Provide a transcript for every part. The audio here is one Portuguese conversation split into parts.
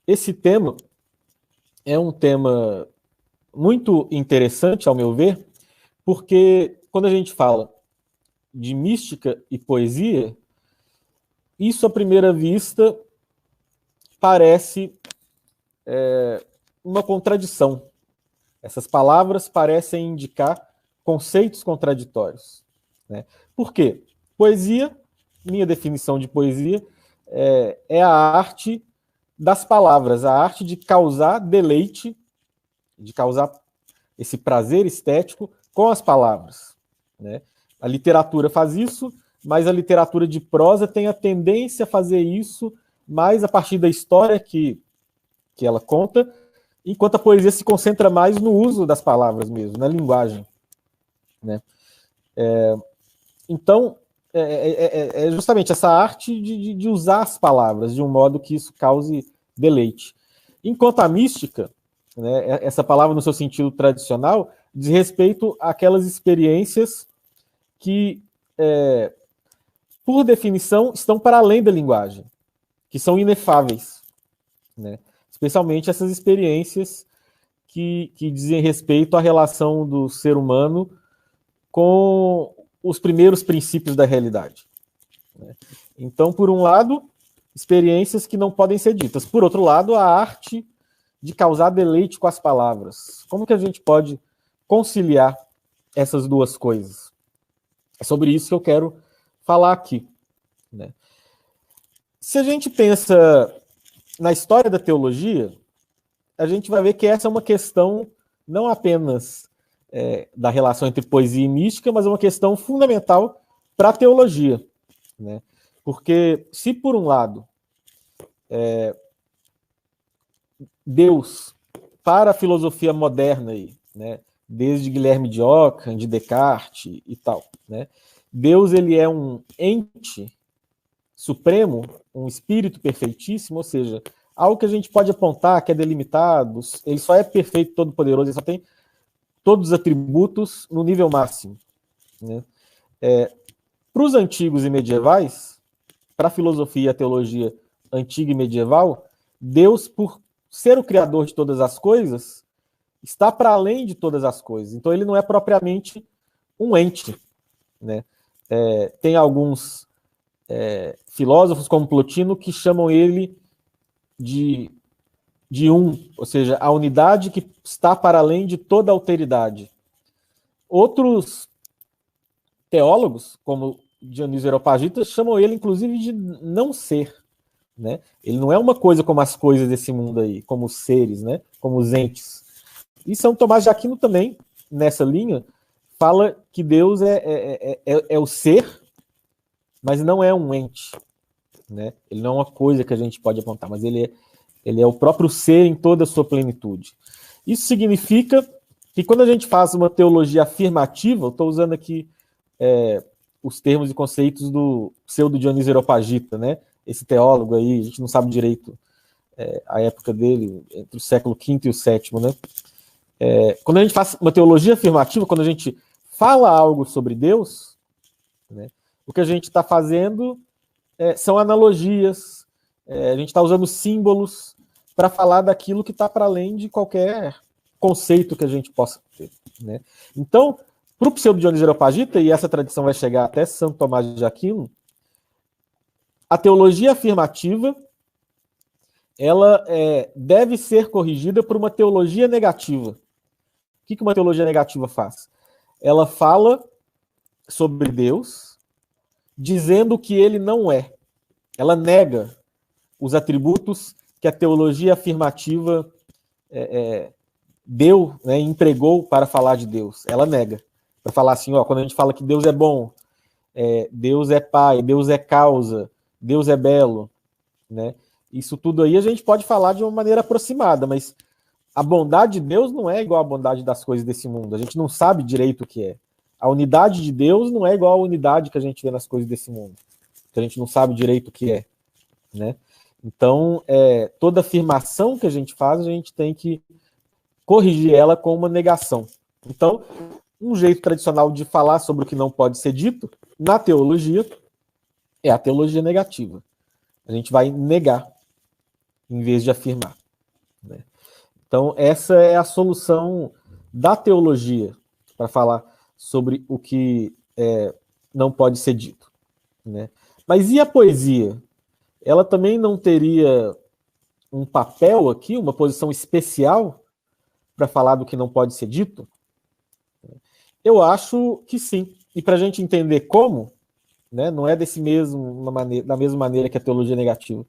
esse tema é um tema muito interessante, ao meu ver, porque quando a gente fala de mística e poesia, isso à primeira vista parece uma contradição. Essas palavras parecem indicar conceitos contraditórios, né? Por quê? Poesia, minha definição de poesia, é a arte das palavras, a arte de causar deleite, de causar esse prazer estético com as palavras, né? A literatura faz isso, mas a literatura de prosa tem a tendência a fazer isso mais a partir da história que ela conta, enquanto a poesia se concentra mais no uso das palavras mesmo, na linguagem, né? Então, é justamente essa arte de usar as palavras de um modo que isso cause deleite. Enquanto a mística, né, essa palavra no seu sentido tradicional, diz respeito àquelas experiências que, por definição, estão para além da linguagem, que são inefáveis, né? Especialmente essas experiências que dizem respeito à relação do ser humano com os primeiros princípios da realidade, né? Então, por um lado, experiências que não podem ser ditas. Por outro lado, a arte de causar deleite com as palavras. Como que a gente pode conciliar essas duas coisas? É sobre isso que eu quero falar aqui, né? Se a gente pensa na história da teologia, a gente vai ver que essa é uma questão não apenas da relação entre poesia e mística, mas é uma questão fundamental para a teologia, né? Porque se por um lado Deus, para a filosofia moderna aí, né, desde Guilherme de Ockham, de Descartes e tal, né, Deus ele é um ente supremo, um espírito perfeitíssimo, ou seja, algo que a gente pode apontar, que é delimitado, ele só é perfeito, todo-poderoso, ele só tem todos os atributos no nível máximo, né? Para os antigos e medievais, para a filosofia e a teologia antiga e medieval, Deus, por ser o criador de todas as coisas, está para além de todas as coisas. Então ele não é propriamente um ente, né? Tem alguns filósofos como Plotino que chamam ele de ou seja, a unidade que está para além de toda alteridade. Outros teólogos, como Dionísio Areopagita, chamam ele, inclusive, de não ser, né? Ele não é uma coisa como as coisas desse mundo aí, como os seres, né? Como os entes. E São Tomás de Aquino também, nessa linha, fala que Deus é o ser, mas não é um ente, né? Ele não é uma coisa que a gente pode apontar, mas ele é o próprio ser em toda a sua plenitude. Isso significa que quando a gente faz uma teologia afirmativa, eu estou usando aqui os termos e conceitos do pseudo Dionísio Areopagita, né? Esse teólogo aí, a gente não sabe direito a época dele, entre o século V e o VII, né? Quando a gente faz uma teologia afirmativa, quando a gente fala algo sobre Deus, né, o que a gente está fazendo são analogias, a gente está usando símbolos para falar daquilo que está para além de qualquer conceito que a gente possa ter, né? Então, para o pseudo Dionísio Areopagita, e essa tradição vai chegar até Santo Tomás de Aquino, a teologia afirmativa ela deve ser corrigida por uma teologia negativa. O que uma teologia negativa faz? Ela fala sobre Deus, dizendo que ele não é. Ela nega os atributos que a teologia afirmativa deu, né, empregou para falar de Deus. Ela nega. Para falar assim, quando a gente fala que Deus é bom, Deus é pai, Deus é causa, Deus é belo, né? Isso tudo aí a gente pode falar de uma maneira aproximada, mas a bondade de Deus não é igual à bondade das coisas desse mundo. A gente não sabe direito o que é. A unidade de Deus não é igual à unidade que a gente vê nas coisas desse mundo. A gente não sabe direito o que é, né? Então, toda afirmação que a gente faz, a gente tem que corrigir ela com uma negação. Então, um jeito tradicional de falar sobre o que não pode ser dito na teologia é a teologia negativa. A gente vai negar. em vez de afirmar, né? Então, essa é a solução da teologia para falar sobre o que não pode ser dito, né? Mas e a poesia? Ela também não teria um papel aqui, uma posição especial para falar do que não pode ser dito? Eu acho que sim. E para a gente entender como, né, não é da mesma maneira que a teologia negativa.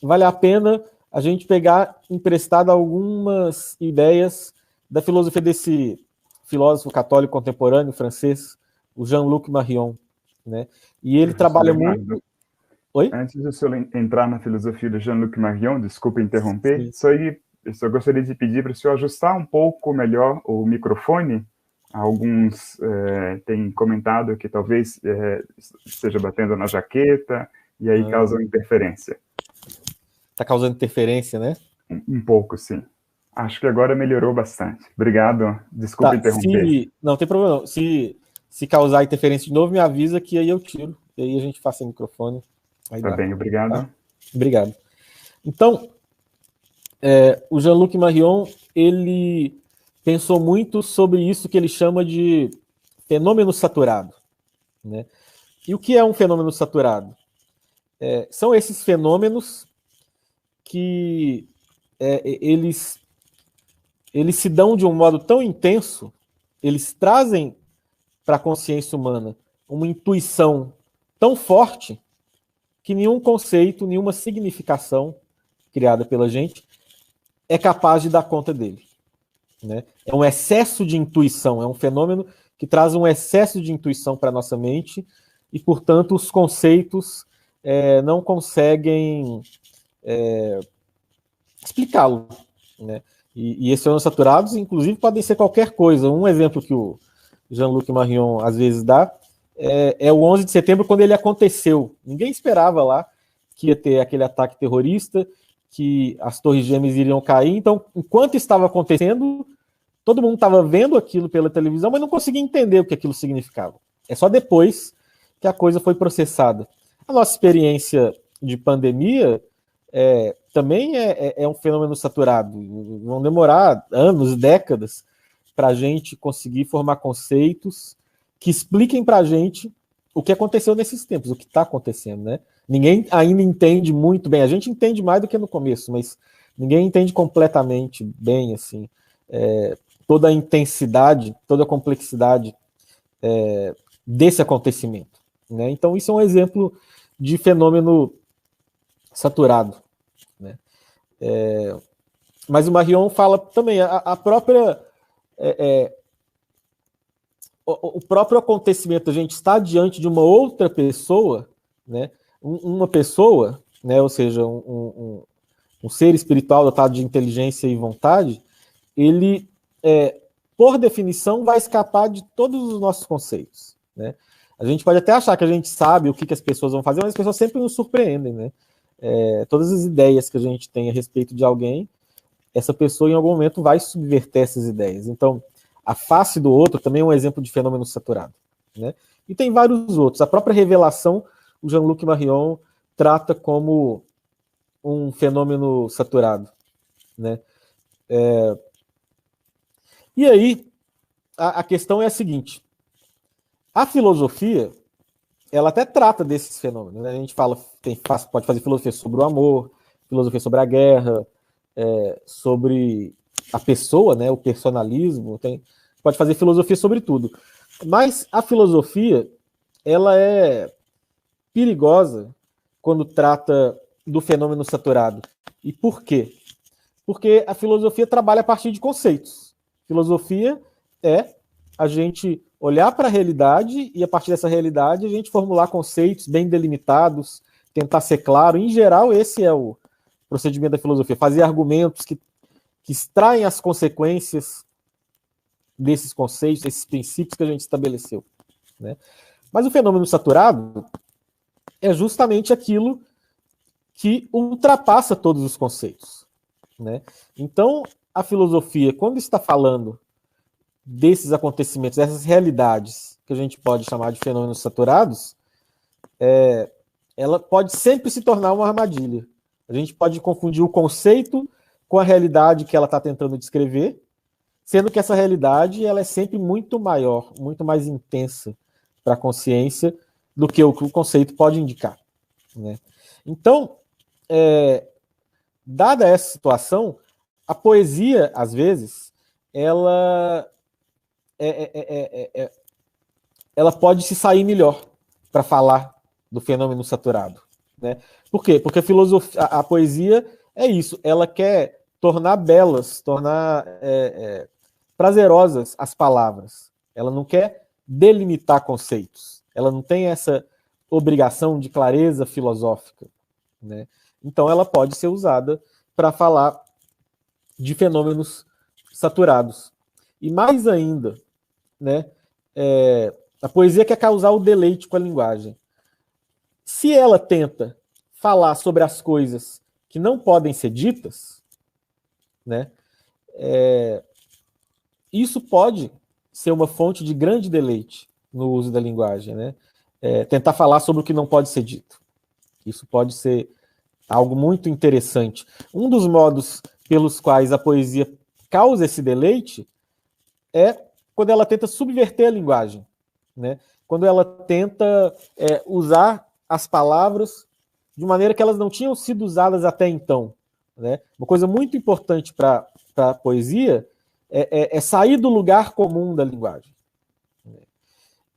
Vale a pena a gente pegar emprestado algumas ideias da filosofia desse filósofo católico contemporâneo francês, o Jean-Luc Marion, né? E ele trabalha muito... Oi? Antes de o senhor entrar na filosofia do Jean-Luc Marion, desculpe interromper, eu só gostaria de pedir para o senhor ajustar um pouco melhor o microfone. Alguns têm comentado que talvez esteja batendo na jaqueta e aí causa interferência. Está causando interferência, né? Um pouco, sim. Acho que agora melhorou bastante. Obrigado. Desculpa interromper. Não tem problema não. Se causar interferência de novo, me avisa que aí eu tiro. E aí a gente faça o microfone. Tá bem, obrigado. Tá? Obrigado. Então, o Jean-Luc Marion, ele pensou muito sobre isso que ele chama de fenômeno saturado, né? E o que é um fenômeno saturado? São esses fenômenos que eles se dão de um modo tão intenso, eles trazem para a consciência humana uma intuição tão forte que nenhum conceito, nenhuma significação criada pela gente é capaz de dar conta dele, né? É um excesso de intuição, é um fenômeno que traz um excesso de intuição para a nossa mente e, portanto, os conceitos não conseguem explicá-lo, né? E esses fenômenos saturados, inclusive, podem ser qualquer coisa. Um exemplo que o Jean-Luc Marion às vezes dá é o 11 de setembro, quando ele aconteceu. Ninguém esperava lá que ia ter aquele ataque terrorista, que as torres gêmeas iriam cair. Então, enquanto estava acontecendo, todo mundo estava vendo aquilo pela televisão, mas não conseguia entender o que aquilo significava. É só depois que a coisa foi processada. A nossa experiência de pandemia também é um fenômeno saturado. Vão demorar anos, décadas, para a gente conseguir formar conceitos que expliquem para a gente o que aconteceu nesses tempos, o que está acontecendo, né? Ninguém ainda entende muito bem. A gente entende mais do que no começo, mas ninguém entende completamente bem, assim, toda a intensidade, toda a complexidade desse acontecimento, né? Então, isso é um exemplo de fenômeno saturado, né? Mas o Marion fala também a própria o próprio acontecimento, a gente está diante de uma outra pessoa, né? Uma pessoa, né? Ou seja, um ser espiritual dotado de inteligência e vontade, ele, por definição, vai escapar de todos os nossos conceitos, né? A gente pode até achar que a gente sabe o que as pessoas vão fazer, mas as pessoas sempre nos surpreendem, né? Todas as ideias que a gente tem a respeito de alguém, essa pessoa em algum momento vai subverter essas ideias. Então, a face do outro também é um exemplo de fenômeno saturado, né? E tem vários outros. A própria revelação, o Jean-Luc Marion trata como um fenômeno saturado, né? E aí, a questão é a seguinte: a filosofia, ela até trata desses fenômenos, né? A gente pode fazer filosofia sobre o amor, filosofia sobre a guerra, sobre a pessoa, né? O personalismo, pode fazer filosofia sobre tudo. Mas a filosofia, ela é perigosa quando trata do fenômeno saturado. E por quê? Porque a filosofia trabalha a partir de conceitos. Filosofia é a gente olhar para a realidade e, a partir dessa realidade, a gente formular conceitos bem delimitados, tentar ser claro. Em geral, esse é o procedimento da filosofia, fazer argumentos que extraem as consequências desses conceitos, desses princípios que a gente estabeleceu, né? Mas o fenômeno saturado é justamente aquilo que ultrapassa todos os conceitos, né? Então, a filosofia, quando está falando desses acontecimentos, dessas realidades que a gente pode chamar de fenômenos saturados, ela pode sempre se tornar uma armadilha. A gente pode confundir o conceito com a realidade que ela está tentando descrever, sendo que essa realidade ela é sempre muito maior, muito mais intensa para a consciência do que o conceito pode indicar, né? Então, dada essa situação, a poesia, às vezes, ela ela pode se sair melhor para falar do fenômeno saturado, né? Por quê? Porque a poesia é isso, ela quer tornar belas, tornar prazerosas as palavras. Ela não quer delimitar conceitos. Ela não tem essa obrigação de clareza filosófica, né? Então ela pode ser usada para falar de fenômenos saturados. E mais ainda, né, a poesia quer causar o deleite com a linguagem. Se ela tenta falar sobre as coisas que não podem ser ditas, né, isso pode ser uma fonte de grande deleite no uso da linguagem, né? Tentar falar sobre o que não pode ser dito. Isso pode ser algo muito interessante. Um dos modos pelos quais a poesia causa esse deleite é quando ela tenta subverter a linguagem, né? Quando ela tenta usar as palavras de maneira que elas não tinham sido usadas até então, né? Uma coisa muito importante para a poesia é sair do lugar comum da linguagem.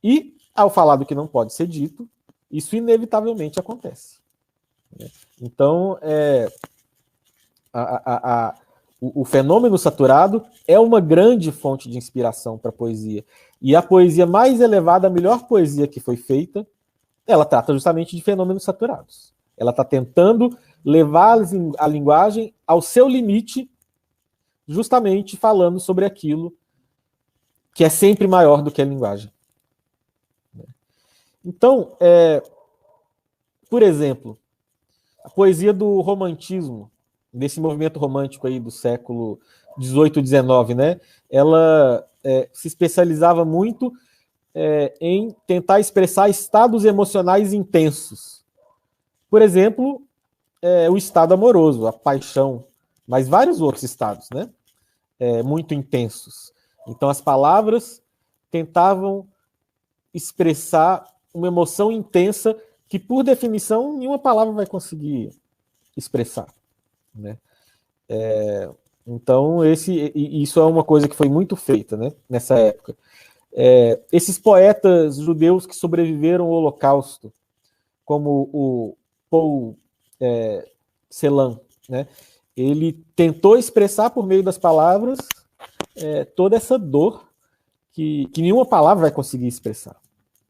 E, ao falar do que não pode ser dito, isso inevitavelmente acontece. Então, o fenômeno saturado é uma grande fonte de inspiração para a poesia. E a poesia mais elevada, a melhor poesia que foi feita, ela trata justamente de fenômenos saturados. Ela está tentando levar a linguagem ao seu limite, justamente falando sobre aquilo que é sempre maior do que a linguagem. Então, por exemplo, a poesia do romantismo, desse movimento romântico aí do século XVIII e XIX, né? Ela se especializava muito em tentar expressar estados emocionais intensos. Por exemplo, o estado amoroso, a paixão, mas vários outros estados, né? Muito intensos. Então, as palavras tentavam expressar uma emoção intensa que, por definição, nenhuma palavra vai conseguir expressar, né? Então, isso é uma coisa que foi muito feita, né, nessa época. Esses poetas judeus que sobreviveram ao Holocausto, como o Paul Celan, né, ele tentou expressar por meio das palavras toda essa dor que nenhuma palavra vai conseguir expressar,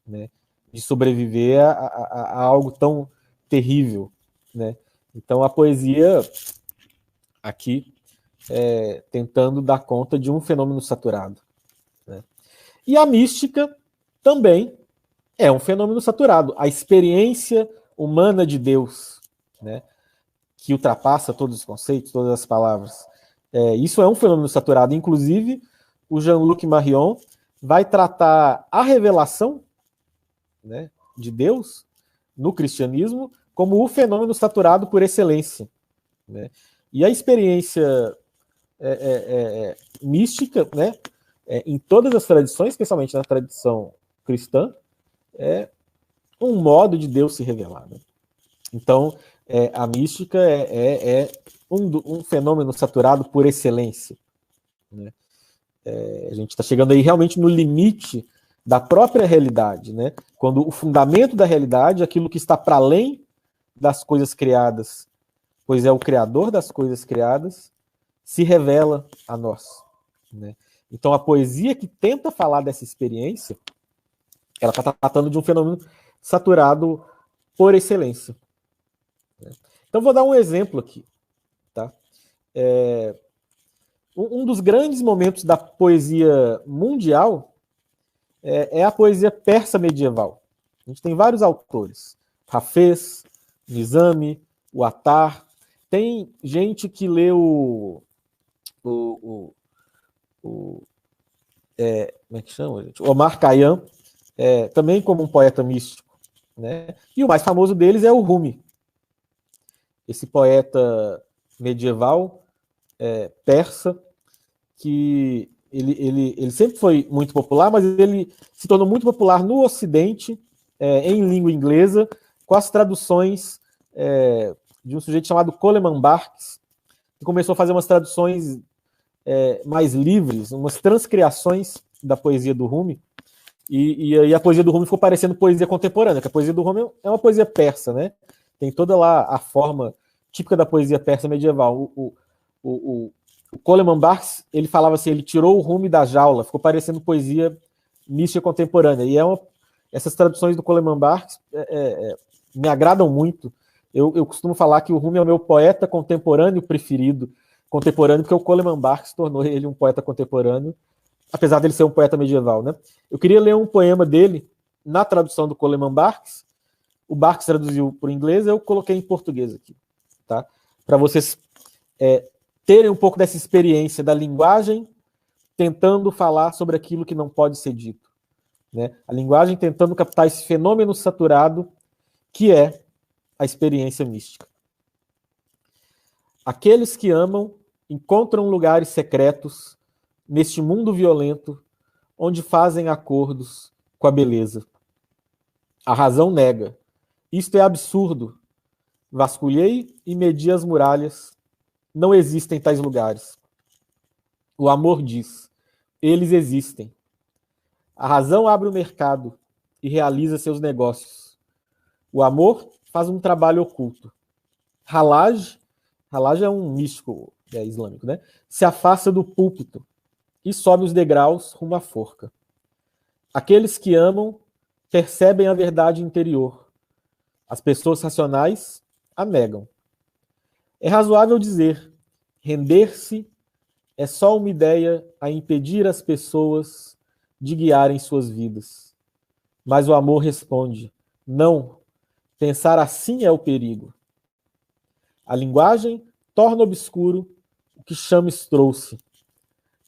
né, de sobreviver a algo tão terrível, né? Então a poesia aqui tentando dar conta de um fenômeno saturado, né? E a mística também é um fenômeno saturado, a experiência humana de Deus, né, que ultrapassa todos os conceitos, todas as palavras. Isso é um fenômeno saturado. Inclusive, o Jean-Luc Marion vai tratar a revelação, né, de Deus no cristianismo como o fenômeno saturado por excelência, né? E a experiência mística, né, em todas as tradições, especialmente na tradição cristã, é um modo de Deus se revelar, né? Então, a mística é um fenômeno saturado por excelência, né? A gente está chegando aí realmente no limite da própria realidade, né? Quando o fundamento da realidade, aquilo que está para além das coisas criadas, pois é o Criador das coisas criadas, se revela a nós, né? Então a poesia que tenta falar dessa experiência, ela está tratando de um fenômeno saturado por excelência, né? Então vou dar um exemplo aqui, tá? Um dos grandes momentos da poesia mundial é a poesia persa medieval. A gente tem vários autores, Hafez, Nizami, o Attar. Tem gente que leu como é que chama, gente? Omar Khayyam, também como um poeta místico, né? E o mais famoso deles é o Rumi. esse poeta medieval persa, que ele sempre foi muito popular, mas ele se tornou muito popular no Ocidente, em língua inglesa, com as traduções de um sujeito chamado Coleman Barks, que começou a fazer umas traduções mais livres, umas transcriações da poesia do Rumi, e aí a poesia do Rumi ficou parecendo poesia contemporânea, que a poesia do Rumi é uma poesia persa, né? Tem toda lá a forma típica da poesia persa medieval. O Coleman Barks, ele falava assim, ele tirou o Rumi da jaula, ficou parecendo poesia mística contemporânea, e essas traduções do Coleman Barks me agradam muito. Eu costumo falar que o Rumi é o meu poeta contemporâneo preferido, porque o Coleman Barks tornou ele um poeta contemporâneo, apesar dele ser um poeta medieval, né? Eu queria ler um poema dele na tradução do Coleman Barks. O Barks traduziu por inglês, eu coloquei em português aqui, tá? Para vocês terem um pouco dessa experiência da linguagem tentando falar sobre aquilo que não pode ser dito, né? A linguagem tentando captar esse fenômeno saturado que é a experiência mística. Aqueles que amam encontram lugares secretos neste mundo violento, onde fazem acordos com a beleza. A razão nega. Isto é absurdo. Vasculhei e medi as muralhas. Não existem tais lugares. O amor diz. Eles existem. A razão abre o mercado e realiza seus negócios. O amor faz um trabalho oculto. Halaj é um místico islâmico, né? Se afasta do púlpito e sobe os degraus rumo à forca. Aqueles que amam percebem a verdade interior. As pessoas racionais a negam. É razoável dizer, render-se é só uma ideia a impedir as pessoas de guiarem suas vidas. Mas o amor responde, não, pensar assim é o perigo. A linguagem torna obscuro o que Chames trouxe.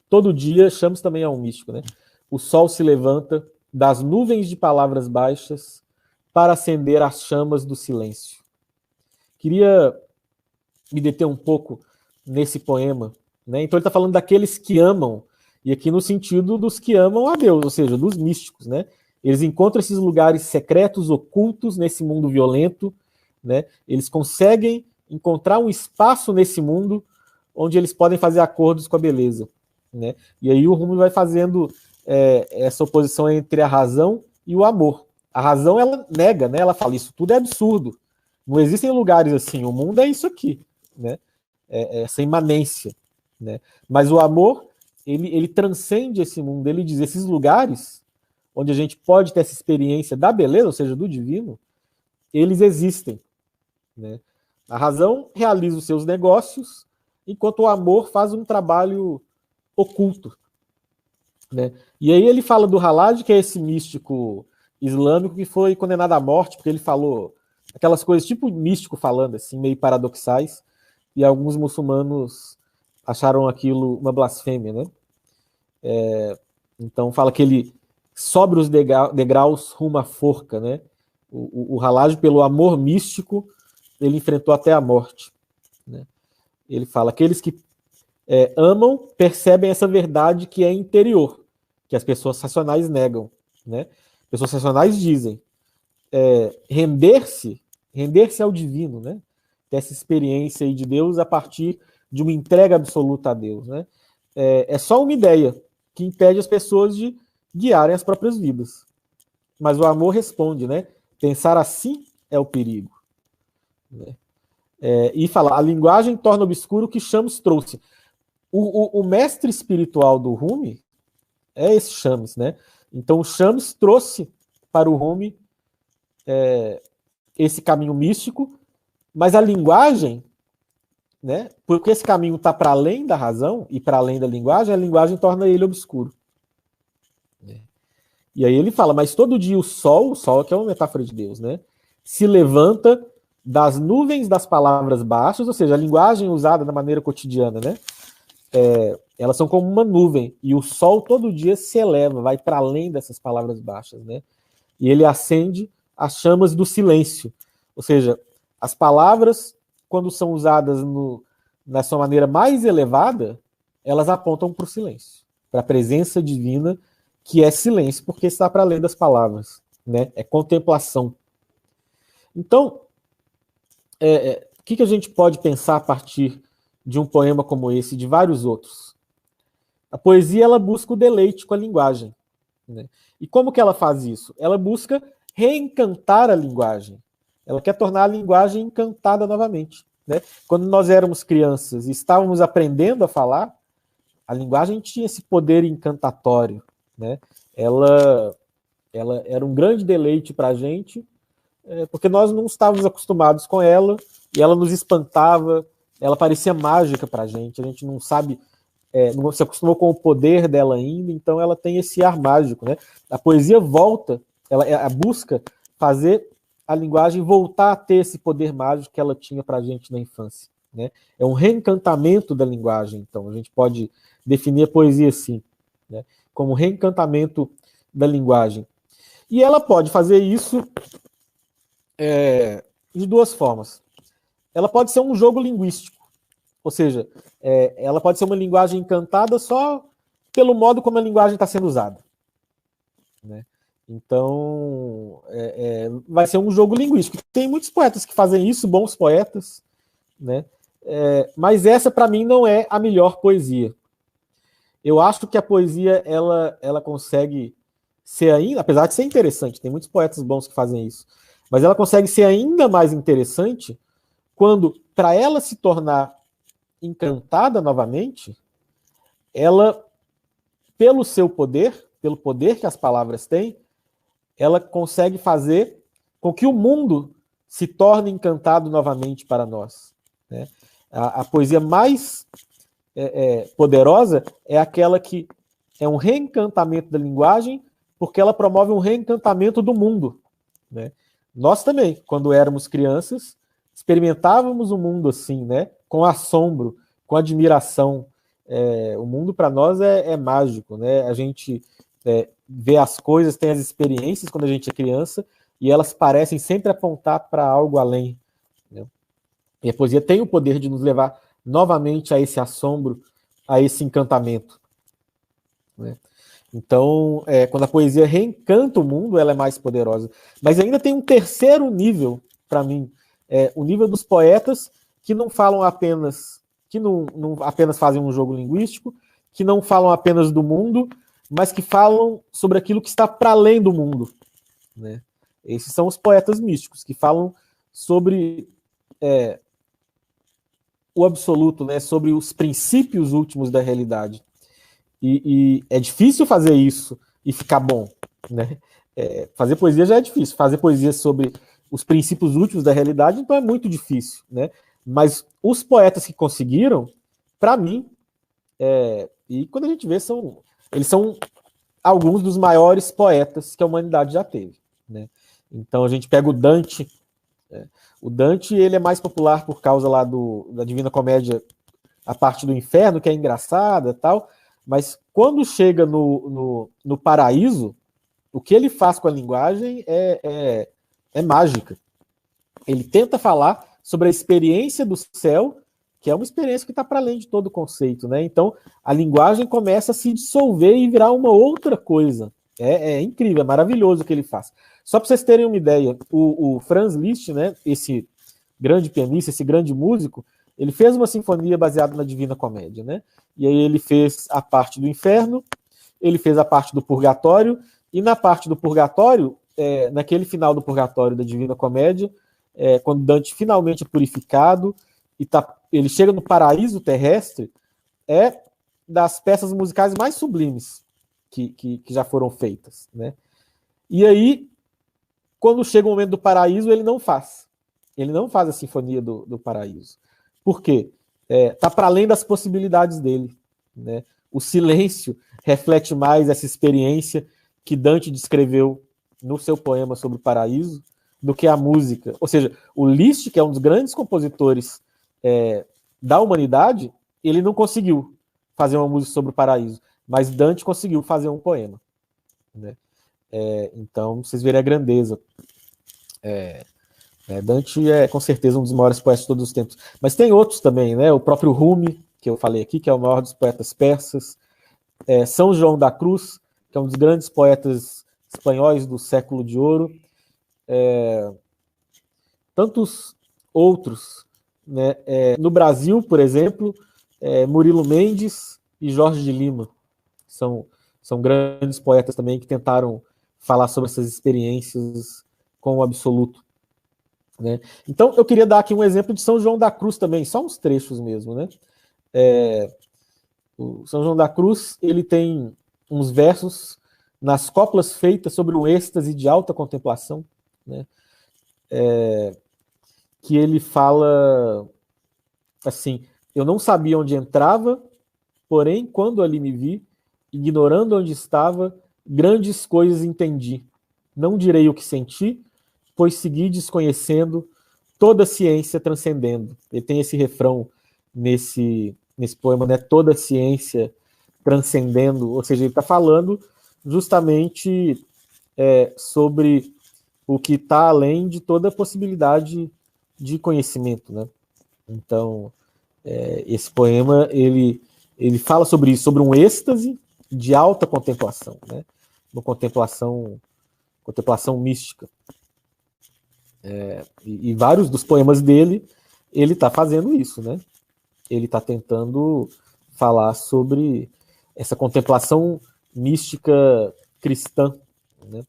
Todo dia, Chames também é um místico, né? O sol se levanta das nuvens de palavras baixas para acender as chamas do silêncio. Queria me deter um pouco nesse poema, né? Então ele está falando daqueles que amam, e aqui no sentido dos que amam a Deus, ou seja, dos místicos, né? Eles encontram esses lugares secretos, ocultos nesse mundo violento, né? Eles conseguem encontrar um espaço nesse mundo onde eles podem fazer acordos com a beleza, né? E aí o Rumi vai fazendo essa oposição entre a razão e o amor. A razão, ela nega, né? Ela fala, isso tudo é absurdo. Não existem lugares assim, o mundo é isso aqui, né? Essa imanência, né? Mas o amor, ele transcende esse mundo, ele diz, esses lugares onde a gente pode ter essa experiência da beleza, ou seja, do divino, eles existem, né? A razão realiza os seus negócios, enquanto o amor faz um trabalho oculto, né? E aí ele fala do Halaj, que é esse místico islâmico que foi condenado à morte, porque ele falou aquelas coisas tipo místico falando, assim, meio paradoxais, e alguns muçulmanos acharam aquilo uma blasfêmia, né? Então fala que ele sobe os degraus rumo à forca, né? O Halaj, pelo amor místico, ele enfrentou até a morte, né? Ele fala, aqueles que amam percebem essa verdade que é interior, que as pessoas racionais negam, né? Pessoas racionais dizem, render-se ao divino, né? Ter essa experiência aí de Deus a partir de uma entrega absoluta a Deus, né? É só uma ideia que impede as pessoas de guiarem as próprias vidas. Mas o amor responde, né? Pensar assim é o perigo, né? E fala, a linguagem torna obscuro o que Chames trouxe. O mestre espiritual do Rumi é esse Chames, né? Então o Chames trouxe para o Rumi esse caminho místico, mas a linguagem, né? Porque esse caminho está para além da razão e para além da linguagem, a linguagem torna ele obscuro. E aí ele fala, mas todo dia o sol que é uma metáfora de Deus, né? Se levanta das nuvens das palavras baixas, ou seja, a linguagem usada da maneira cotidiana, né? Elas são como uma nuvem, e o sol todo dia se eleva, vai para além dessas palavras baixas, né? E ele acende as chamas do silêncio, ou seja, as palavras, quando são usadas na sua maneira mais elevada, elas apontam para o silêncio, para a presença divina, que é silêncio, porque está para além das palavras, né? É contemplação. Então, o que a gente pode pensar a partir de um poema como esse, de vários outros? A poesia, ela busca o deleite com a linguagem, né? E como que ela faz isso? Ela busca reencantar a linguagem. Ela quer tornar a linguagem encantada novamente, né? Quando nós éramos crianças e estávamos aprendendo a falar, a linguagem tinha esse poder encantatório, né? Ela era um grande deleite para a gente, porque nós não estávamos acostumados com ela, e ela nos espantava, ela parecia mágica para a gente não sabe, não se acostumou com o poder dela ainda, então ela tem esse ar mágico, né? A poesia volta, ela busca fazer a linguagem voltar a ter esse poder mágico que ela tinha para a gente na infância, né? É um reencantamento da linguagem, então a gente pode definir a poesia assim, né? Como um reencantamento da linguagem. E ela pode fazer isso de duas formas. Ela pode ser um jogo linguístico, ou seja, ela pode ser uma linguagem encantada só pelo modo como a linguagem está sendo usada, né? Então, vai ser um jogo linguístico. Tem muitos poetas que fazem isso, bons poetas, né? Mas essa, para mim, não é a melhor poesia. Eu acho que a poesia, ela consegue ser ainda, apesar de ser interessante, tem muitos poetas bons que fazem isso, mas ela consegue ser ainda mais interessante quando, para ela se tornar encantada novamente, ela, pelo seu poder, pelo poder que as palavras têm, ela consegue fazer com que o mundo se torne encantado novamente para nós, né? A poesia mais poderosa é aquela que é um reencantamento da linguagem, porque ela promove um reencantamento do mundo, né? Nós também, quando éramos crianças, experimentávamos o mundo assim, né? Com assombro, com admiração. O mundo para nós é mágico, né? A gente vê as coisas, tem as experiências quando a gente é criança, e elas parecem sempre apontar para algo além, né? E a poesia tem o poder de nos levar novamente a esse assombro, a esse encantamento, né? Então, quando a poesia reencanta o mundo, ela é mais poderosa. Mas ainda tem um terceiro nível, para mim, o nível dos poetas que não falam apenas, que não apenas fazem um jogo linguístico, que não falam apenas do mundo, mas que falam sobre aquilo que está para além do mundo, né? Esses são os poetas místicos, que falam sobre o absoluto, né? Sobre os princípios últimos da realidade. E é difícil fazer isso e ficar bom, né? Fazer poesia já é difícil. Fazer poesia sobre os princípios últimos da realidade, então é muito difícil, né? Mas os poetas que conseguiram, para mim, e quando a gente vê, eles são alguns dos maiores poetas que a humanidade já teve, né? Então a gente pega o Dante. O Dante, ele é mais popular por causa lá da Divina Comédia, a parte do inferno, que é engraçada e tal, mas quando chega no paraíso, o que ele faz com a linguagem é mágica. Ele tenta falar sobre a experiência do céu, que é uma experiência que está para além de todo o conceito, né? Então, a linguagem começa a se dissolver e virar uma outra coisa. É incrível, é maravilhoso o que ele faz. Só para vocês terem uma ideia, o Franz Liszt, né, esse grande pianista, esse grande músico, ele fez uma sinfonia baseada na Divina Comédia, né? E aí ele fez a parte do inferno, ele fez a parte do purgatório, e na parte do purgatório, naquele final do purgatório da Divina Comédia, quando Dante finalmente é purificado, e ele chega no paraíso terrestre, é das peças musicais mais sublimes que já foram feitas, né? E aí, quando chega o momento do paraíso, ele não faz. Ele não faz a sinfonia do paraíso. Por quê? Está para além das possibilidades dele, né? O silêncio reflete mais essa experiência que Dante descreveu no seu poema sobre o paraíso do que a música. Ou seja, o Liszt, que é um dos grandes compositores da humanidade, ele não conseguiu fazer uma música sobre o paraíso, mas Dante conseguiu fazer um poema, né? Então, vocês verem a grandeza Dante é, com certeza, um dos maiores poetas de todos os tempos. Mas tem outros também, né? O próprio Rumi, que eu falei aqui, que é o maior dos poetas persas. São João da Cruz, que é um dos grandes poetas espanhóis do século de ouro. Tantos outros, né? No Brasil, por exemplo, Murilo Mendes e Jorge de Lima são grandes poetas também que tentaram falar sobre essas experiências com o absoluto, né? Então, eu queria dar aqui um exemplo de São João da Cruz também, só uns trechos mesmo, né? O São João da Cruz, ele tem uns versos nas coplas feitas sobre o êxtase de alta contemplação, né? Que ele fala assim: eu não sabia onde entrava, porém, quando ali me vi, ignorando onde estava, grandes coisas entendi. Não direi o que senti, pois segui desconhecendo, toda ciência transcendendo. Ele tem esse refrão nesse poema, né? Toda ciência transcendendo, ou seja, ele está falando justamente sobre o que está além de toda possibilidade de conhecimento, né? Então, esse poema, ele fala sobre isso, sobre um êxtase de alta contemplação, né? Uma contemplação mística. E vários dos poemas dele, ele está fazendo isso, né? Ele está tentando falar sobre essa contemplação mística cristã, né?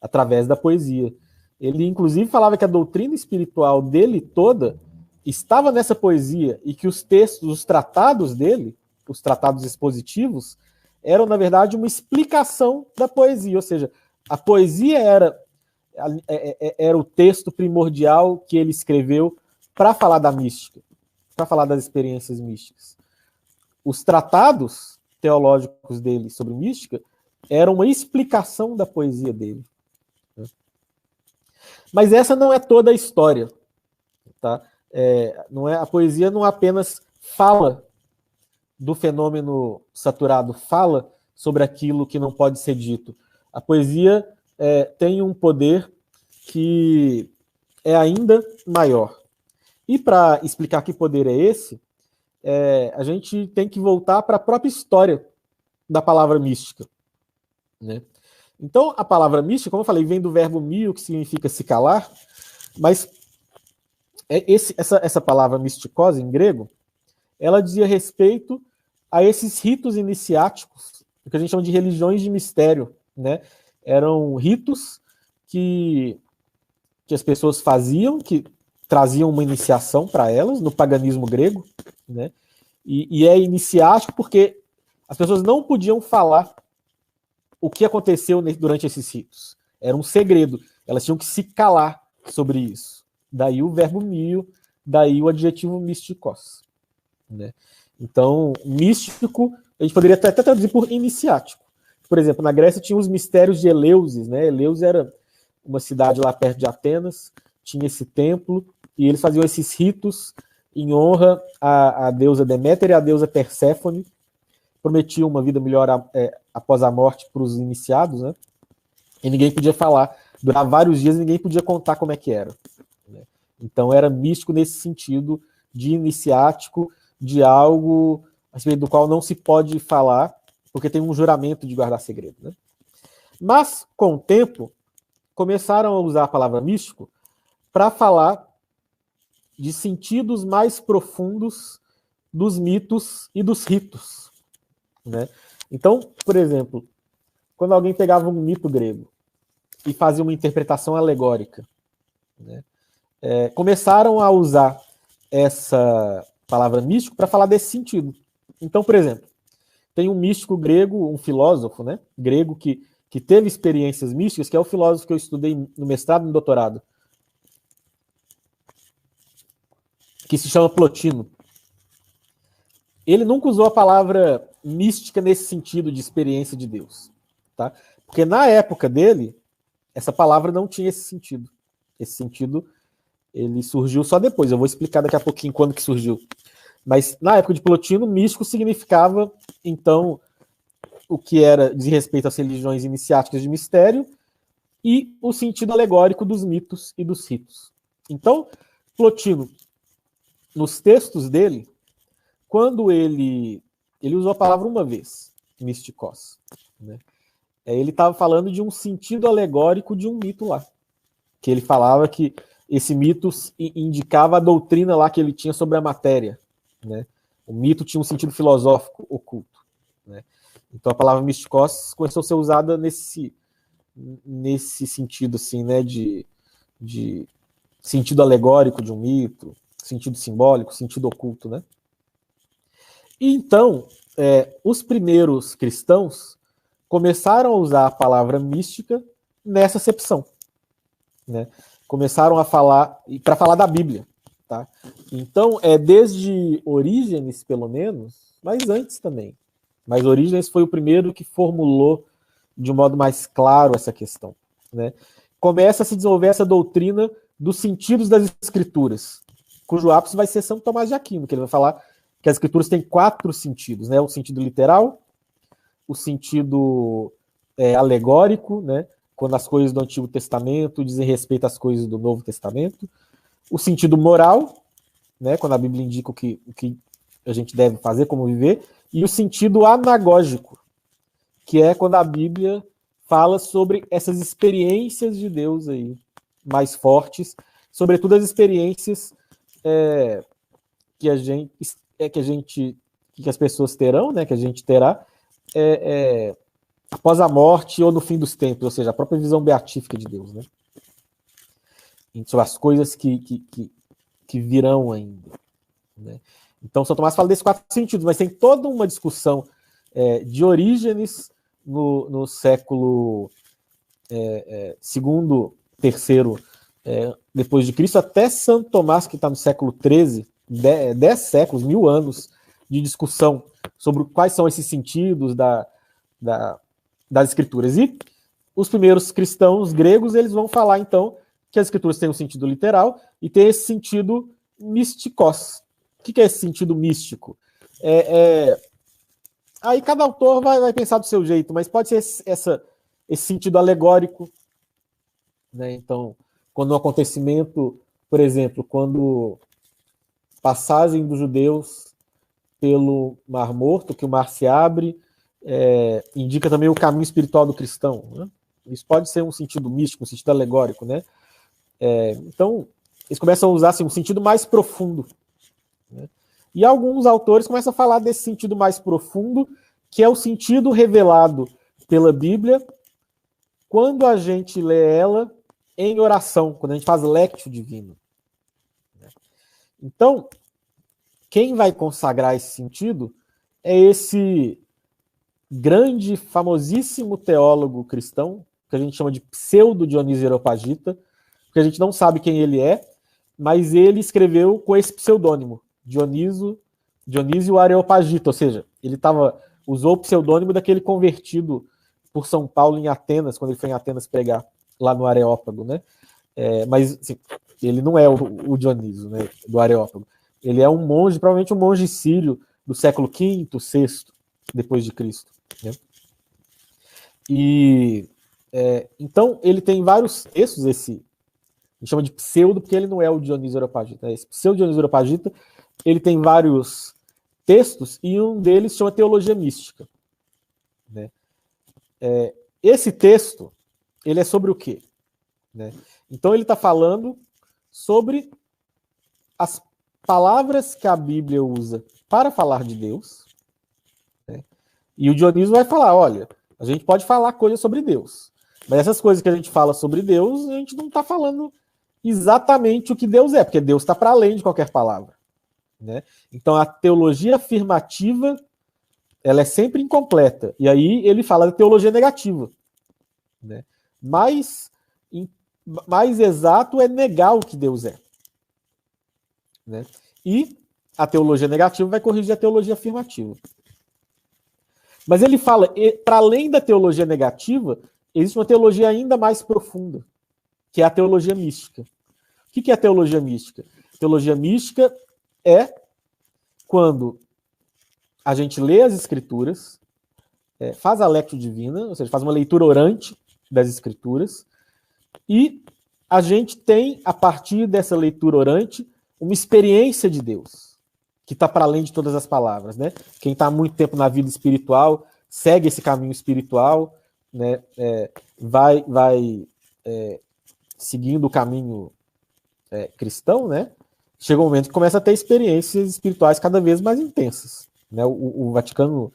Através da poesia. Ele, inclusive, falava que a doutrina espiritual dele toda estava nessa poesia e que os textos, os tratados dele, os tratados expositivos, eram, na verdade, uma explicação da poesia. Ou seja, a poesia era o texto primordial que ele escreveu para falar da mística, para falar das experiências místicas. Os tratados teológicos dele sobre mística eram uma explicação da poesia dele. Mas essa não é toda a história, tá? A poesia não apenas fala do fenômeno saturado, fala sobre aquilo que não pode ser dito. A poesia tem um poder que é ainda maior. E para explicar que poder é esse, a gente tem que voltar para a própria história da palavra mística, né? Então, a palavra mística, como eu falei, vem do verbo mio, que significa se calar, mas essa palavra mistikos, em grego, ela dizia respeito a esses ritos iniciáticos, o que a gente chama de religiões de mistério, né? Eram ritos que as pessoas faziam, que traziam uma iniciação para elas, no paganismo grego, né? E é iniciático porque as pessoas não podiam falar o que aconteceu durante esses ritos. Era um segredo. Elas tinham que se calar sobre isso. Daí o verbo mio, daí o adjetivo místicos, né? Então, místico, a gente poderia até traduzir por iniciático. Por exemplo, na Grécia tinha os mistérios de Eleusis, né? Eleusis era uma cidade lá perto de Atenas, tinha esse templo, e eles faziam esses ritos em honra à deusa Deméter e à deusa Perséfone, prometiam uma vida melhor após a morte para os iniciados, né? E ninguém podia falar. Durava vários dias e ninguém podia contar como é que era, né? Então era místico nesse sentido de iniciático, de algo a respeito do qual não se pode falar, porque tem um juramento de guardar segredo, né? Mas, com o tempo, começaram a usar a palavra místico para falar de sentidos mais profundos dos mitos e dos ritos, né? Então, por exemplo, quando alguém pegava um mito grego e fazia uma interpretação alegórica, né, começaram a usar essa palavra místico para falar desse sentido. Então, por exemplo, tem um místico grego, um filósofo, né, grego que teve experiências místicas, que é o filósofo que eu estudei no mestrado e no doutorado, que se chama Plotino. Ele nunca usou a palavra mística nesse sentido de experiência de Deus, tá? Porque na época dele, essa palavra não tinha esse sentido. Esse sentido, ele surgiu só depois. Eu vou explicar daqui a pouquinho quando que surgiu. Mas na época de Plotino, místico significava, então, o que era de respeito às religiões iniciáticas de mistério e o sentido alegórico dos mitos e dos ritos. Então, Plotino, nos textos dele, quando ele usou a palavra uma vez, mistikos, né? Ele estava falando de um sentido alegórico de um mito lá, que ele falava que esse mito indicava a doutrina lá que ele tinha sobre a matéria, né? O mito tinha um sentido filosófico oculto, né? Então a palavra mistikos começou a ser usada nesse sentido, assim, né, de sentido alegórico de um mito, sentido simbólico, sentido oculto, né? E então, os primeiros cristãos começaram a usar a palavra mística nessa acepção, né? Começaram a falar, para falar da Bíblia, tá? Então, desde Orígenes, pelo menos, mas antes também. Mas Orígenes foi o primeiro que formulou de um modo mais claro essa questão, né? Começa a se desenvolver essa doutrina dos sentidos das Escrituras, cujo ápice vai ser São Tomás de Aquino, que ele vai falar que as Escrituras têm 4 sentidos, né? O sentido literal, o sentido alegórico, né? Quando as coisas do Antigo Testamento dizem respeito às coisas do Novo Testamento, o sentido moral, né? Quando a Bíblia indica o que a gente deve fazer, como viver, e o sentido anagógico, que é quando a Bíblia fala sobre essas experiências de Deus aí, mais fortes, sobretudo as experiências que as pessoas terão, né, que a gente terá após a morte ou no fim dos tempos, ou seja, a própria visão beatífica de Deus, né? Sobre as coisas que virão ainda, né? Então, São Tomás fala desses 4 sentidos, mas tem toda uma discussão de Orígenes no século segundo, terceiro depois de Cristo, até Santo Tomás, que está no século XIII, 10 séculos, 1000 anos de discussão sobre quais são esses sentidos das Escrituras. E os primeiros cristãos gregos, eles vão falar, então, que as Escrituras têm um sentido literal e tem esse sentido mistikos. O que é esse sentido místico? Aí cada autor vai pensar do seu jeito, mas pode ser esse sentido alegórico, né? Então, quando um acontecimento, por exemplo, quando passagem dos judeus pelo Mar Morto, que o mar se abre, indica também o caminho espiritual do cristão, né? Isso pode ser um sentido místico, um sentido alegórico, né? Então, eles começam a usar assim, um sentido mais profundo, né? E alguns autores começam a falar desse sentido mais profundo, que é o sentido revelado pela Bíblia quando a gente lê ela em oração, quando a gente faz lectio divino. Então, quem vai consagrar esse sentido é esse grande, famosíssimo teólogo cristão, que a gente chama de pseudo-Dionísio Areopagita, porque a gente não sabe quem ele é, mas ele escreveu com esse pseudônimo, Dionísio Areopagita, ou seja, ele usou o pseudônimo daquele convertido por São Paulo em Atenas, quando ele foi em Atenas pregar lá no Areópago, né? Mas assim, ele não é o Dionísio, né, do Areópago. Ele é um monge, provavelmente um monge sírio do século V, VI, depois de Cristo, né? E então ele tem vários textos, a gente chama de pseudo, porque ele não é o Dionísio Areopagita. Esse pseudo Dionísio Areopagita, ele tem vários textos, e um deles chama Teologia Mística, né? Esse texto, ele é sobre o quê? Né? Então ele está falando sobre as palavras que a Bíblia usa para falar de Deus, né? E o Dionísio vai falar, olha, a gente pode falar coisas sobre Deus, mas essas coisas que a gente fala sobre Deus, a gente não está falando exatamente o que Deus é, porque Deus está para além de qualquer palavra, né? Então a teologia afirmativa, ela é sempre incompleta, e aí ele fala da teologia negativa, né? Mais exato é negar o que Deus é, né? E a teologia negativa vai corrigir a teologia afirmativa. Mas ele fala, para além da teologia negativa, existe uma teologia ainda mais profunda, que é a teologia mística. O que é a teologia mística? Teologia mística é quando a gente lê as Escrituras, faz a lectio divina, ou seja, faz uma leitura orante das Escrituras, e a gente tem, a partir dessa leitura orante, uma experiência de Deus, que está para além de todas as palavras, né? Quem está há muito tempo na vida espiritual, segue esse caminho espiritual, né? Vai seguindo o caminho cristão, né? Chega um momento que começa a ter experiências espirituais cada vez mais intensas, né? O Vaticano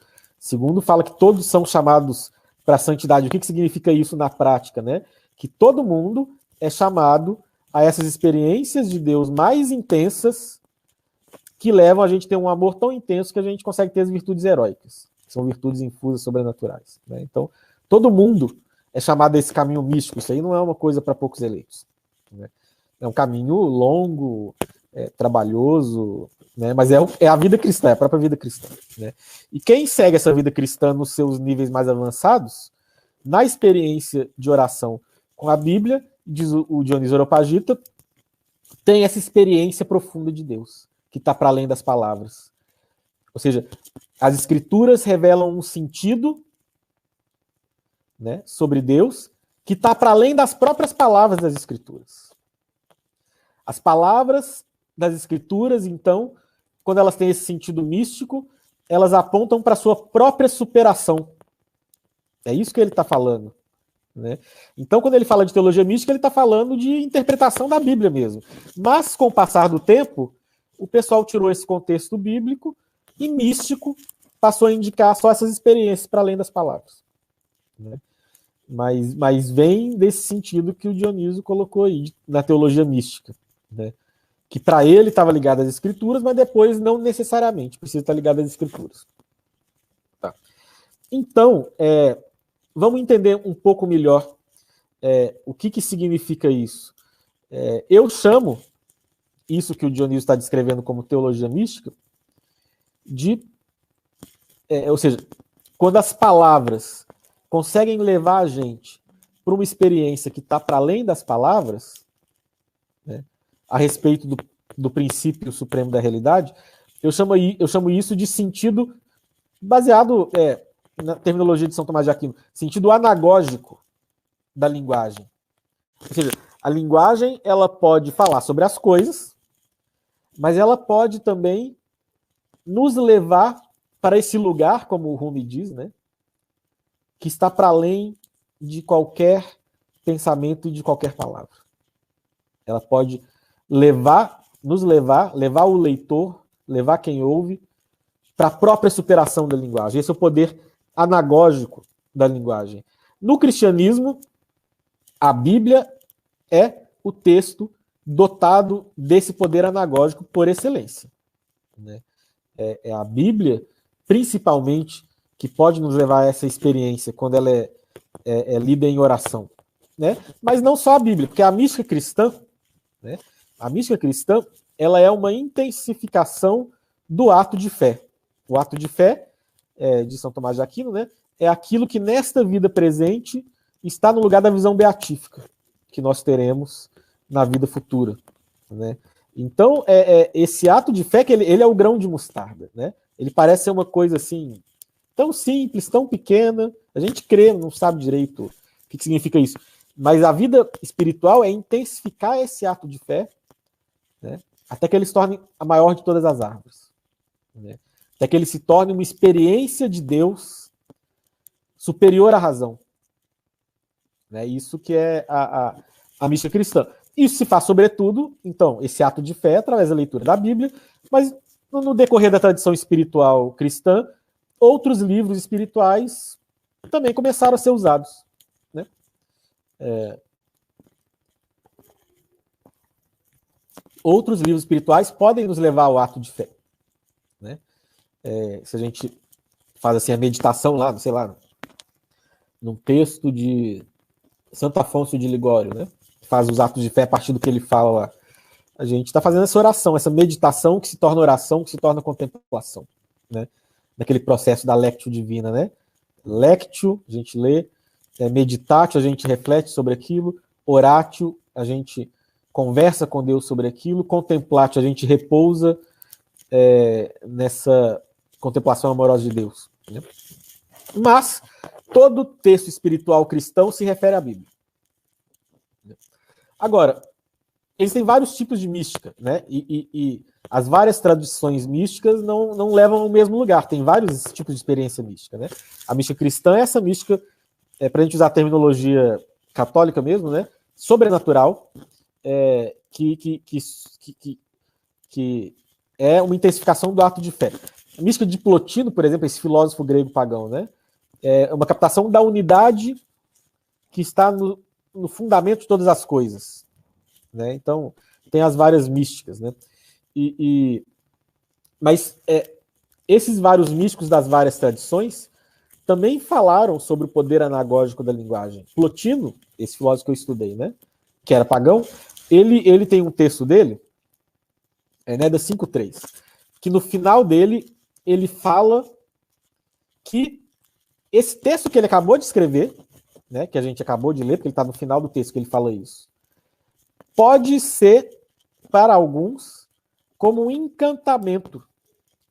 II fala que todos são chamados para a santidade. O que significa isso na prática, né? Que todo mundo é chamado a essas experiências de Deus mais intensas, que levam a gente a ter um amor tão intenso que a gente consegue ter as virtudes heróicas, que são virtudes infusas sobrenaturais, né? Então, todo mundo é chamado a esse caminho místico. Isso aí não é uma coisa para poucos eleitos, né? É um caminho longo, trabalhoso, né? Mas é a vida cristã, é a própria vida cristã, né? E quem segue essa vida cristã nos seus níveis mais avançados, na experiência de oração com a Bíblia, diz o Dionísio Areopagita, tem essa experiência profunda de Deus, que está para além das palavras. Ou seja, as Escrituras revelam um sentido, né, sobre Deus, que está para além das próprias palavras das Escrituras. As palavras das Escrituras, então, quando elas têm esse sentido místico, elas apontam para a sua própria superação. É isso que ele está falando, né? Então, quando ele fala de teologia mística, ele está falando de interpretação da Bíblia mesmo. Mas, com o passar do tempo, o pessoal tirou esse contexto bíblico e místico passou a indicar só essas experiências para além das palavras, né? Mas vem desse sentido que o Dionísio colocou aí, na teologia mística, né? Que para ele estava ligado às Escrituras, mas depois não necessariamente precisa estar ligado às Escrituras. Tá. Então, vamos entender um pouco melhor o que significa isso. Eu chamo isso que o Dionísio está descrevendo como teologia mística ou seja, quando as palavras conseguem levar a gente para uma experiência que está para além das palavras, né, a respeito do princípio supremo da realidade, eu chamo isso de sentido baseado na terminologia de São Tomás de Aquino, sentido anagógico da linguagem. Ou seja, a linguagem ela pode falar sobre as coisas, mas ela pode também nos levar para esse lugar, como o Rumi diz, né, que está para além de qualquer pensamento e de qualquer palavra. Ela pode levar o leitor, levar quem ouve para a própria superação da linguagem. Esse é o poder anagógico da linguagem. No cristianismo, a Bíblia é o texto dotado desse poder anagógico por excelência, né? É a Bíblia, principalmente, que pode nos levar a essa experiência quando ela é lida em oração, né? Mas não só a Bíblia, porque a mística cristã, né? A mística cristã, ela é uma intensificação do ato de fé. O ato de fé, de São Tomás de Aquino, né, é aquilo que nesta vida presente está no lugar da visão beatífica que nós teremos na vida futura, né? Então, esse ato de fé, que ele é o grão de mostarda, né? Ele parece ser uma coisa assim, tão simples, tão pequena, a gente crê, não sabe direito o que significa isso, mas a vida espiritual é intensificar esse ato de fé, né, até que ele se torne a maior de todas as árvores, né? Até que ele se torne uma experiência de Deus superior à razão, né? Isso que é a mística cristã. Isso se faz, sobretudo, então, esse ato de fé através da leitura da Bíblia, mas no decorrer da tradição espiritual cristã, outros livros espirituais também começaram a ser usados, né? Outros livros espirituais podem nos levar ao ato de fé, né? Se a gente faz assim a meditação lá, sei lá, num texto de Santo Afonso de Ligório, né? Faz os atos de fé a partir do que ele fala lá. A gente está fazendo essa oração, essa meditação que se torna oração, que se torna contemplação, né? Naquele processo da lectio divina, né? Lectio, a gente lê, meditatio, a gente reflete sobre aquilo, oratio, a gente conversa com Deus sobre aquilo, contemplatio, a gente repousa nessa contemplação amorosa de Deus, né? Mas todo texto espiritual cristão se refere à Bíblia. Agora, existem vários tipos de mística, né? E as várias tradições místicas não levam ao mesmo lugar. Tem vários tipos de experiência mística, né? A mística cristã é essa mística, para a gente usar a terminologia católica mesmo, né? Sobrenatural, que é uma intensificação do ato de fé. A mística de Plotino, por exemplo, esse filósofo grego pagão, né? É uma captação da unidade que está no fundamento de todas as coisas, né? Então, tem as várias místicas, né? Mas esses vários místicos das várias tradições também falaram sobre o poder anagógico da linguagem. Plotino, esse filósofo que eu estudei, né? Que era pagão, ele tem um texto dele, Enéida 5.3, que no final dele, ele fala que esse texto que ele acabou de escrever, né, que a gente acabou de ler, porque ele está no final do texto que ele fala isso, pode ser, para alguns, como um encantamento.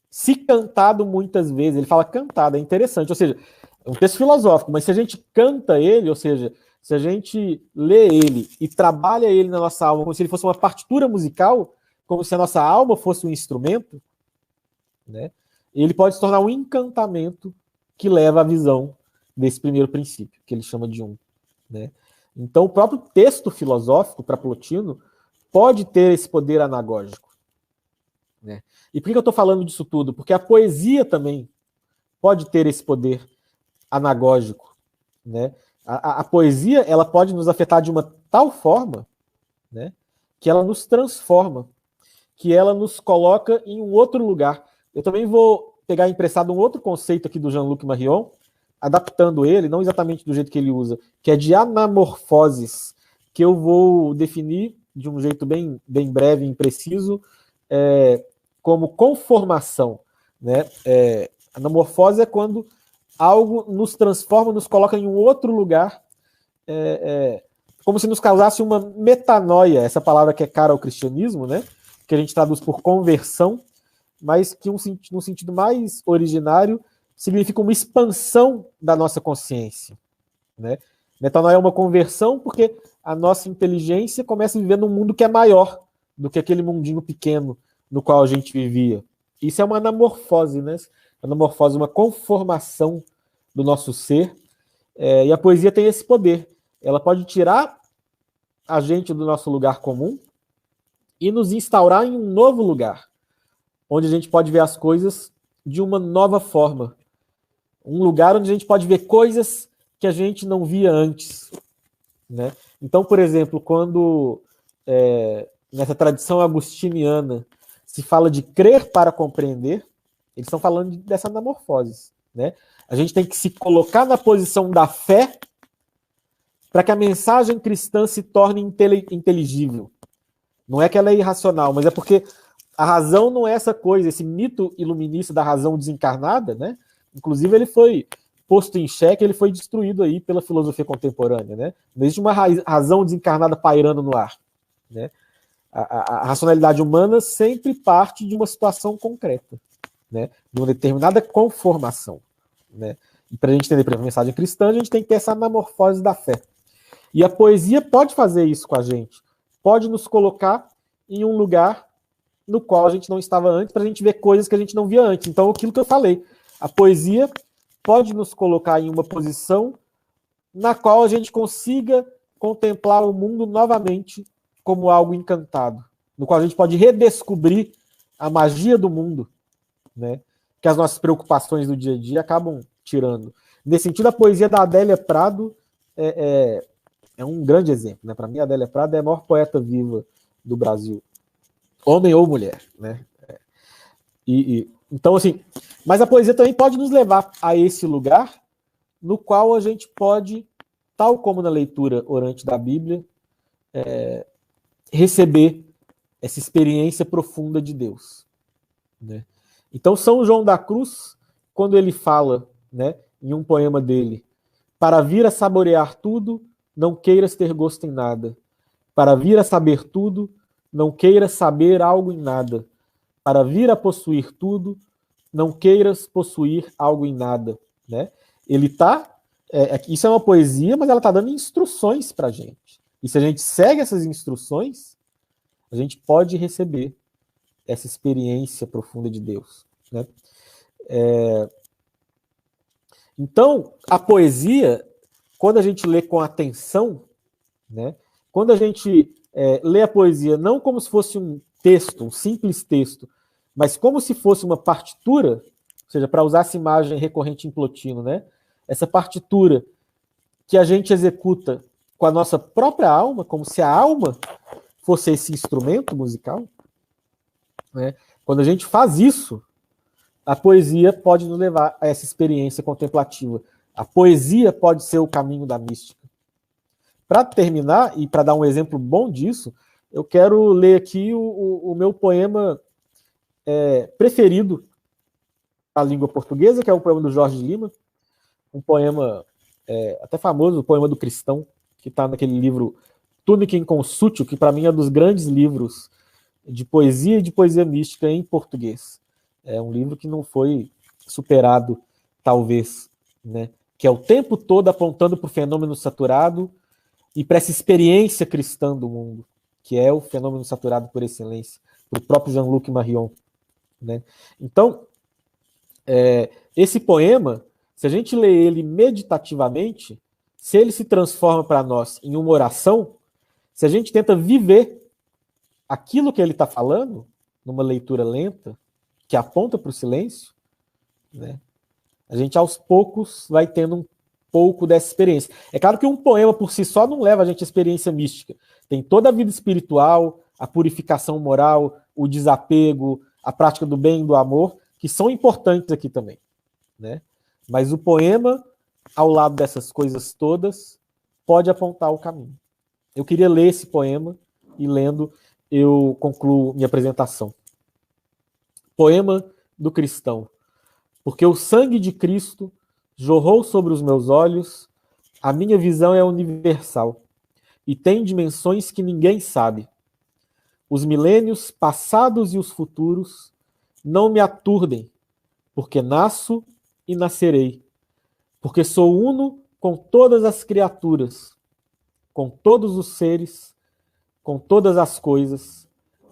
Se cantado muitas vezes, ele fala cantado, é interessante, ou seja, é um texto filosófico, mas se a gente canta ele, ou seja, se a gente lê ele e trabalha ele na nossa alma como se ele fosse uma partitura musical, como se a nossa alma fosse um instrumento, né, ele pode se tornar um encantamento que leva à visão desse primeiro princípio, que ele chama de né? Então, o próprio texto filosófico, para Plotino, pode ter esse poder anagógico, né? E por que eu estou falando disso tudo? Porque a poesia também pode ter esse poder anagógico, né? A poesia, ela pode nos afetar de uma tal forma, né, que ela nos transforma, que ela nos coloca em um outro lugar. Eu também vou pegar emprestado um outro conceito aqui do Jean-Luc Marion, adaptando ele, não exatamente do jeito que ele usa, que é de anamorfoses, que eu vou definir de um jeito bem breve e impreciso, como conformação, né? Anamorfose é quando algo nos transforma, nos coloca em um outro lugar, como se nos causasse uma metanoia, essa palavra que é cara ao cristianismo, né? Que a gente traduz por conversão, mas que num sentido mais originário significa uma expansão da nossa consciência, né? Metanoia é uma conversão porque a nossa inteligência começa a viver num mundo que é maior do que aquele mundinho pequeno no qual a gente vivia. Isso é uma anamorfose, né? Anamorfose, uma conformação do nosso ser, e a poesia tem esse poder. Ela pode tirar a gente do nosso lugar comum e nos instaurar em um novo lugar, onde a gente pode ver as coisas de uma nova forma. Um lugar onde a gente pode ver coisas que a gente não via antes, né? Então, por exemplo, quando nessa tradição agustiniana se fala de crer para compreender, eles estão falando dessa anamorfose, né? A gente tem que se colocar na posição da fé para que a mensagem cristã se torne inteligível. Não é que ela é irracional, mas é porque a razão não é essa coisa, esse mito iluminista da razão desencarnada, né? Inclusive ele foi posto em xeque, ele foi destruído aí pela filosofia contemporânea, né? Não existe uma razão desencarnada pairando no ar, né? A racionalidade humana sempre parte de uma situação concreta, né? De uma determinada conformação, né? E para a gente entender a mensagem cristã, a gente tem que ter essa anamorfose da fé. E a poesia pode fazer isso com a gente, pode nos colocar em um lugar no qual a gente não estava antes, para a gente ver coisas que a gente não via antes. Então, aquilo que eu falei, a poesia pode nos colocar em uma posição na qual a gente consiga contemplar o mundo novamente como algo encantado, no qual a gente pode redescobrir a magia do mundo, né, que as nossas preocupações do dia a dia acabam tirando. Nesse sentido, a poesia da Adélia Prado é um grande exemplo, né? Para mim, a Adélia Prado é a maior poeta viva do Brasil, homem ou mulher, né? Então, assim, mas a poesia também pode nos levar a esse lugar no qual a gente pode, tal como na leitura orante da Bíblia, receber essa experiência profunda de Deus, né? Então, São João da Cruz, quando ele fala, né, em um poema dele, para vir a saborear tudo, não queiras ter gosto em nada. Para vir a saber tudo, não queiras saber algo em nada. Para vir a possuir tudo, não queiras possuir algo em nada, né? Ele tá, isso é uma poesia, mas ela está dando instruções para a gente. E se a gente segue essas instruções, a gente pode receber essa experiência profunda de Deus, né? Então, a poesia, quando a gente lê com atenção, né? Quando a gente lê a poesia não como se fosse um texto, um simples texto, mas como se fosse uma partitura, ou seja, para usar essa imagem recorrente em Plotino, né? Essa partitura que a gente executa com a nossa própria alma, como se a alma fosse esse instrumento musical, né? Quando a gente faz isso, a poesia pode nos levar a essa experiência contemplativa. A poesia pode ser o caminho da mística. Para terminar, e para dar um exemplo bom disso, eu quero ler aqui o meu poema preferido da língua portuguesa, que é o poema do Jorge Lima, um poema até famoso, o poema do cristão, que está naquele livro Túnica Inconsútil, que para mim é um dos grandes livros de poesia e de poesia mística em português. É um livro que não foi superado, talvez, né? Que é o tempo todo apontando para o fenômeno saturado e para essa experiência cristã do mundo, que é o fenômeno saturado por excelência, para o próprio Jean-Luc Marion, né? Então, esse poema, se a gente lê ele meditativamente, se ele se transforma para nós em uma oração, se a gente tenta viver aquilo que ele está falando, numa leitura lenta, que aponta para o silêncio, né, a gente aos poucos vai tendo um pouco dessa experiência. É claro que um poema por si só não leva a gente à experiência mística. Tem toda a vida espiritual, a purificação moral, o desapego, a prática do bem e do amor, que são importantes aqui também, né? Mas o poema, ao lado dessas coisas todas, pode apontar o caminho. Eu queria ler esse poema e, lendo, eu concluo minha apresentação. Poema do cristão. Porque o sangue de Cristo jorrou sobre os meus olhos, a minha visão é universal e tem dimensões que ninguém sabe. Os milênios passados e os futuros não me aturdem, porque nasço e nascerei, porque sou uno com todas as criaturas, com todos os seres, com todas as coisas,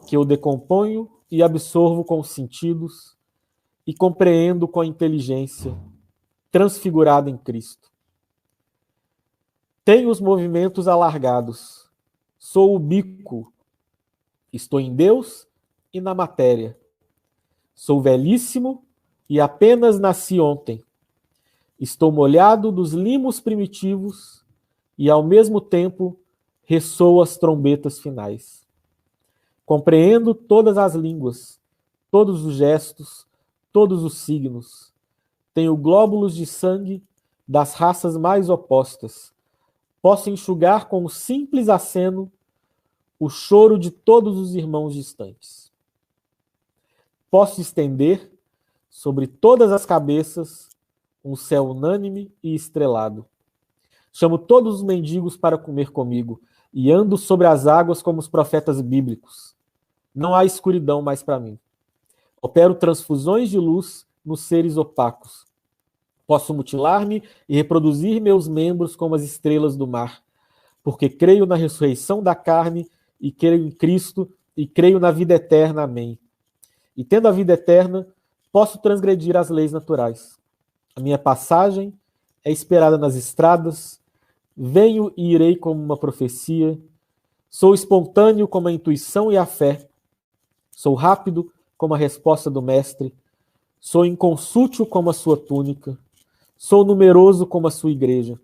que eu decomponho e absorvo com os sentidos e compreendo com a inteligência, transfigurada em Cristo. Tenho os movimentos alargados, sou ubíquo, estou em Deus e na matéria. Sou velhíssimo e apenas nasci ontem. Estou molhado dos limos primitivos e, ao mesmo tempo, ressoam as trombetas finais. Compreendo todas as línguas, todos os gestos, todos os signos. Tenho glóbulos de sangue das raças mais opostas. Posso enxugar com um simples aceno o choro de todos os irmãos distantes. Posso estender sobre todas as cabeças um céu unânime e estrelado. Chamo todos os mendigos para comer comigo e ando sobre as águas como os profetas bíblicos. Não há escuridão mais para mim. Opero transfusões de luz nos seres opacos. Posso mutilar-me e reproduzir meus membros como as estrelas do mar, porque creio na ressurreição da carne e creio em Cristo e creio na vida eterna. Amém. E tendo a vida eterna, posso transgredir as leis naturais. A minha passagem é esperada nas estradas, venho e irei como uma profecia, sou espontâneo como a intuição e a fé, sou rápido como a resposta do mestre, sou inconsútil como a sua túnica, sou numeroso como a sua igreja.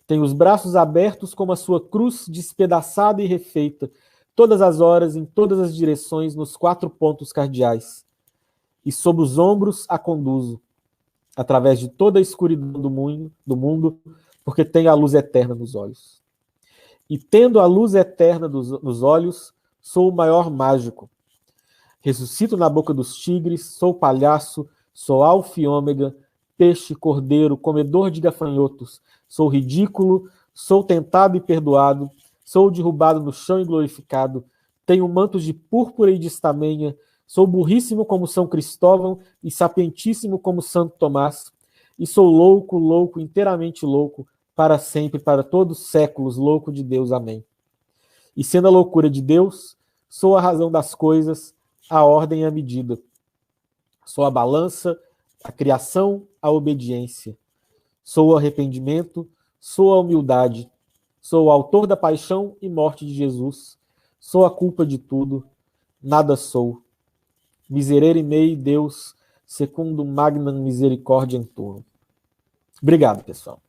Tenho os braços abertos como a sua cruz despedaçada e refeita, todas as horas, em todas as direções, nos 4 pontos cardeais. E sob os ombros a conduzo, através de toda a escuridão do mundo, porque tenho a luz eterna nos olhos. E tendo a luz eterna nos olhos, sou o maior mágico. Ressuscito na boca dos tigres, sou palhaço, sou alfa e ômega, peixe, cordeiro, comedor de gafanhotos, sou ridículo, sou tentado e perdoado, sou derrubado no chão e glorificado, tenho mantos de púrpura e de estamenha, sou burríssimo como São Cristóvão e sapientíssimo como Santo Tomás, e sou louco, louco, inteiramente louco, para sempre, para todos os séculos, louco de Deus. Amém. E sendo a loucura de Deus, sou a razão das coisas, a ordem e a medida. Sou a balança, a criação, a obediência. Sou o arrependimento, sou a humildade. Sou o autor da paixão e morte de Jesus. Sou a culpa de tudo, nada sou. Miserere mei, Deus, secundum magnam misericordiam tuum. Obrigado, pessoal.